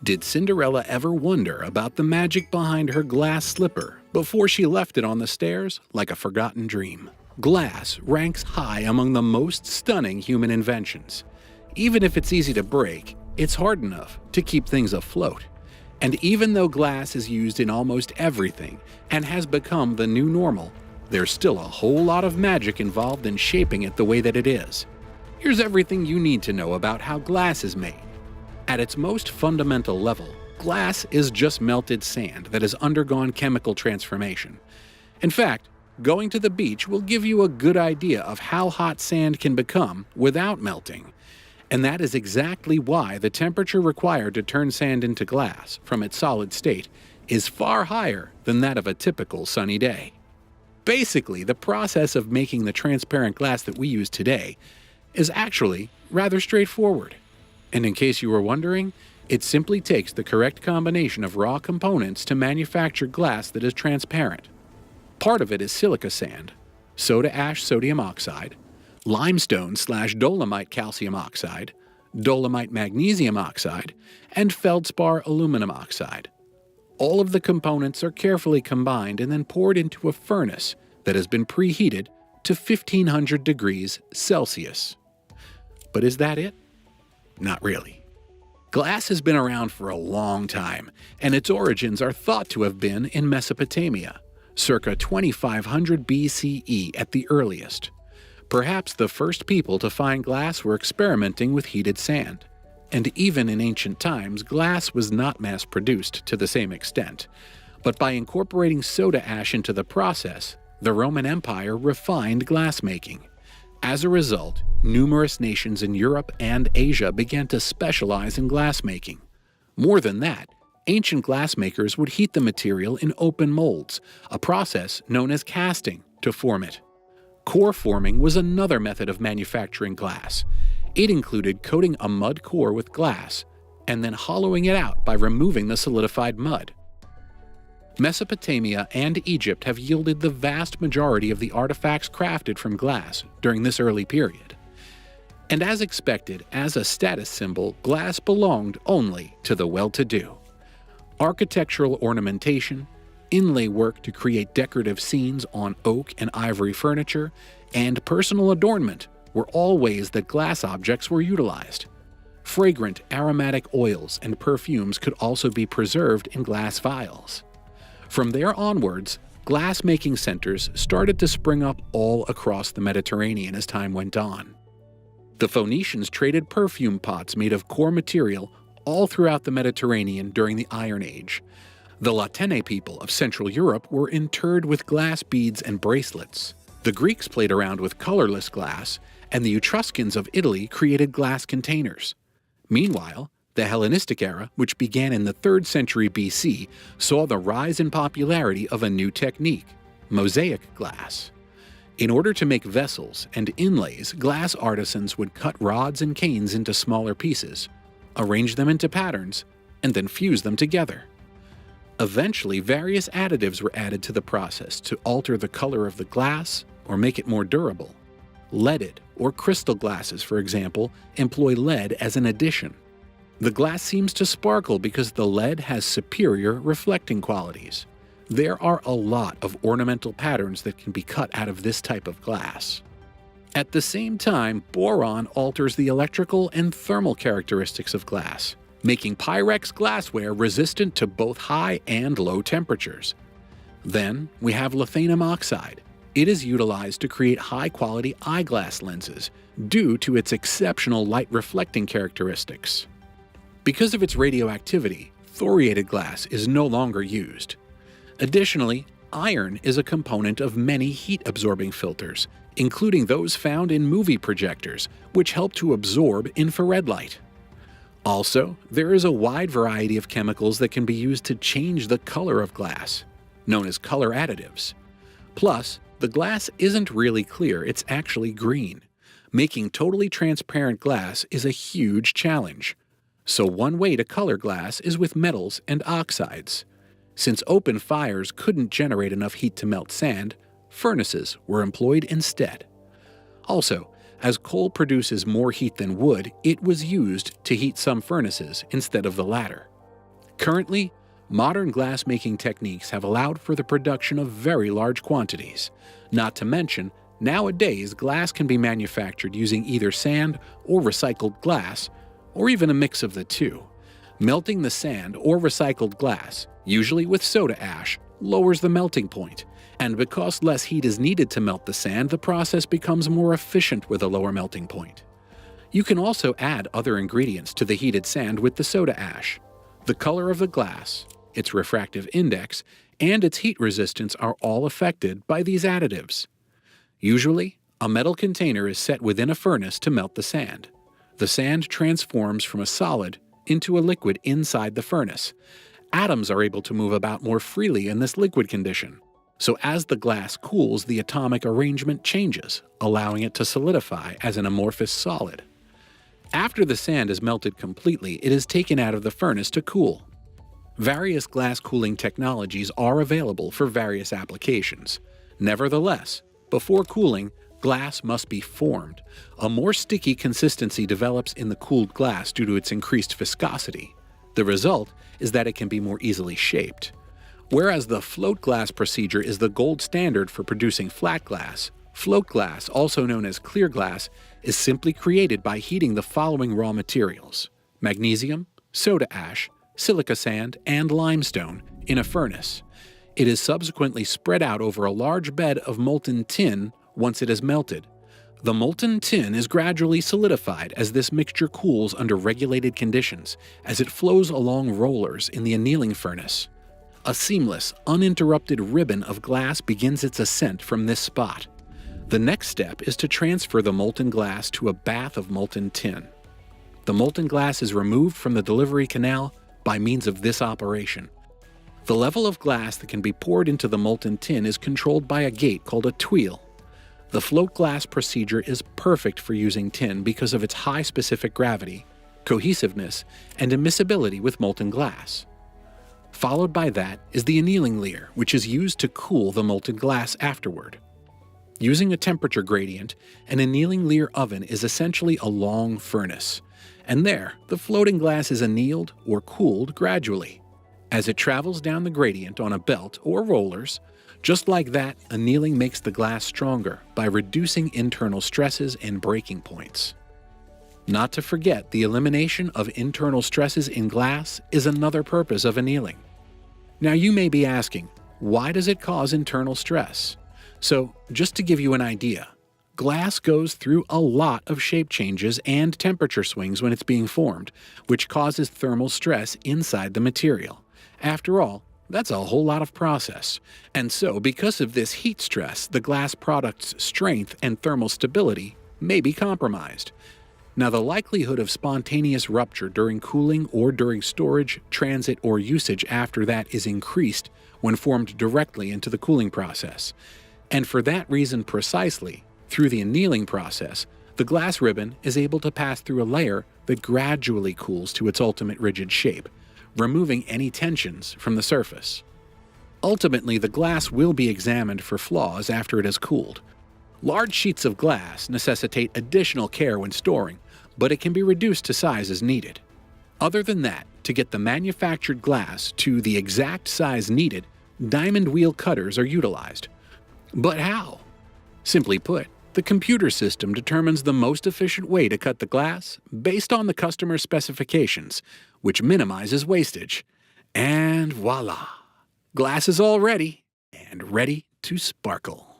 Did Cinderella ever wonder about the magic behind her glass slipper before she left it on the stairs like a forgotten dream? Glass ranks high among the most stunning human inventions. Even if it's easy to break, it's hard enough to keep things afloat. And even though glass is used in almost everything and has become the new normal, there's still a whole lot of magic involved in shaping it the way that it is. Here's everything you need to know about how glass is made. At its most fundamental level, glass is just melted sand that has undergone chemical transformation. In fact, going to the beach will give you a good idea of how hot sand can become without melting. And that is exactly why the temperature required to turn sand into glass from its solid state is far higher than that of a typical sunny day. Basically, the process of making the transparent glass that we use today is actually rather straightforward. And in case you were wondering, it simply takes the correct combination of raw components to manufacture glass that is transparent. Part of it is silica sand, soda ash sodium oxide, limestone/dolomite calcium oxide, dolomite magnesium oxide, and feldspar aluminum oxide. All of the components are carefully combined and then poured into a furnace that has been preheated to 1500 degrees Celsius. But is that it? Not really. Glass has been around for a long time, and its origins are thought to have been in Mesopotamia, circa 2500 BCE at the earliest. Perhaps the first people to find glass were experimenting with heated sand. And even in ancient times, glass was not mass-produced to the same extent. But by incorporating soda ash into the process, the Roman Empire refined glassmaking. As a result, numerous nations in Europe and Asia began to specialize in glassmaking. More than that, ancient glassmakers would heat the material in open molds, a process known as casting, to form it. Core forming was another method of manufacturing glass. It included coating a mud core with glass and then hollowing it out by removing the solidified mud. Mesopotamia and Egypt have yielded the vast majority of the artifacts crafted from glass during this early period. And as expected, as a status symbol, glass belonged only to the well-to-do. Architectural ornamentation, inlay work to create decorative scenes on oak and ivory furniture, and personal adornment were all ways that glass objects were utilized. Fragrant, aromatic oils and perfumes could also be preserved in glass vials. From there onwards, glass-making centers started to spring up all across the Mediterranean as time went on. The Phoenicians traded perfume pots made of core material all throughout the Mediterranean during the Iron Age. The Latene people of Central Europe were interred with glass beads and bracelets. The Greeks played around with colorless glass, and the Etruscans of Italy created glass containers. Meanwhile, the Hellenistic era, which began in the 3rd century BC, saw the rise in popularity of a new technique, mosaic glass. In order to make vessels and inlays, glass artisans would cut rods and canes into smaller pieces, arrange them into patterns, and then fuse them together. Eventually, various additives were added to the process to alter the color of the glass or make it more durable. Leaded or crystal glasses, for example, employ lead as an addition. The glass seems to sparkle because the lead has superior reflecting qualities. There are a lot of ornamental patterns that can be cut out of this type of glass. At the same time, boron alters the electrical and thermal characteristics of glass, making Pyrex glassware resistant to both high and low temperatures. Then we have lithium oxide. It is utilized to create high-quality eyeglass lenses due to its exceptional light-reflecting characteristics. Because of its radioactivity, thoriated glass is no longer used. Additionally, iron is a component of many heat-absorbing filters, including those found in movie projectors, which help to absorb infrared light. Also, there is a wide variety of chemicals that can be used to change the color of glass, known as color additives. Plus, the glass isn't really clear, it's actually green. Making totally transparent glass is a huge challenge. So one way to color glass is with metals and oxides. Since open fires couldn't generate enough heat to melt sand, furnaces were employed instead. Also, as coal produces more heat than wood, it was used to heat some furnaces instead of the latter. Currently, modern glass-making techniques have allowed for the production of very large quantities. Not to mention, nowadays glass can be manufactured using either sand or recycled glass, or even a mix of the two. Melting the sand or recycled glass, usually with soda ash, lowers the melting point, and because less heat is needed to melt the sand, the process becomes more efficient with a lower melting point. You can also add other ingredients to the heated sand with the soda ash. The color of the glass, its refractive index, and its heat resistance are all affected by these additives. Usually, a metal container is set within a furnace to melt the sand. The sand transforms from a solid into a liquid inside the furnace. Atoms are able to move about more freely in this liquid condition. So as the glass cools, the atomic arrangement changes, allowing it to solidify as an amorphous solid. After the sand is melted completely, it is taken out of the furnace to cool. Various glass cooling technologies are available for various applications. Nevertheless, before cooling, glass must be formed. A more sticky consistency develops in the cooled glass due to its increased viscosity. The result is that it can be more easily shaped. Whereas the float glass procedure is the gold standard for producing flat glass, float glass, also known as clear glass, is simply created by heating the following raw materials: magnesium, soda ash, silica sand, and limestone in a furnace. It is subsequently spread out over a large bed of molten tin once it is melted. The molten tin is gradually solidified as this mixture cools under regulated conditions as it flows along rollers in the annealing furnace. A seamless, uninterrupted ribbon of glass begins its ascent from this spot. The next step is to transfer the molten glass to a bath of molten tin. The molten glass is removed from the delivery canal by means of this operation. The level of glass that can be poured into the molten tin is controlled by a gate called a tuile. The float glass procedure is perfect for using tin because of its high specific gravity, cohesiveness, and immiscibility with molten glass. Followed by that is the annealing layer, which is used to cool the molten glass afterward. Using a temperature gradient, an annealing layer oven is essentially a long furnace, and there, the floating glass is annealed or cooled gradually. As it travels down the gradient on a belt or rollers, just like that, annealing makes the glass stronger by reducing internal stresses and breaking points. Not to forget, the elimination of internal stresses in glass is another purpose of annealing. Now you may be asking, why does it cause internal stress? So, just to give you an idea, glass goes through a lot of shape changes and temperature swings when it's being formed, which causes thermal stress inside the material. After all, that's a whole lot of process. And so, because of this heat stress, the glass product's strength and thermal stability may be compromised. Now, the likelihood of spontaneous rupture during cooling or during storage, transit, or usage after that is increased when formed directly into the cooling process. And for that reason precisely, through the annealing process, the glass ribbon is able to pass through a layer that gradually cools to its ultimate rigid shape, removing any tensions from the surface. Ultimately, the glass will be examined for flaws after it has cooled. Large sheets of glass necessitate additional care when storing, but it can be reduced to size as needed. Other than that, to get the manufactured glass to the exact size needed, diamond wheel cutters are utilized. But how? Simply put, the computer system determines the most efficient way to cut the glass based on the customer's specifications, which minimizes wastage. And voila! Glass is all ready, and ready to sparkle.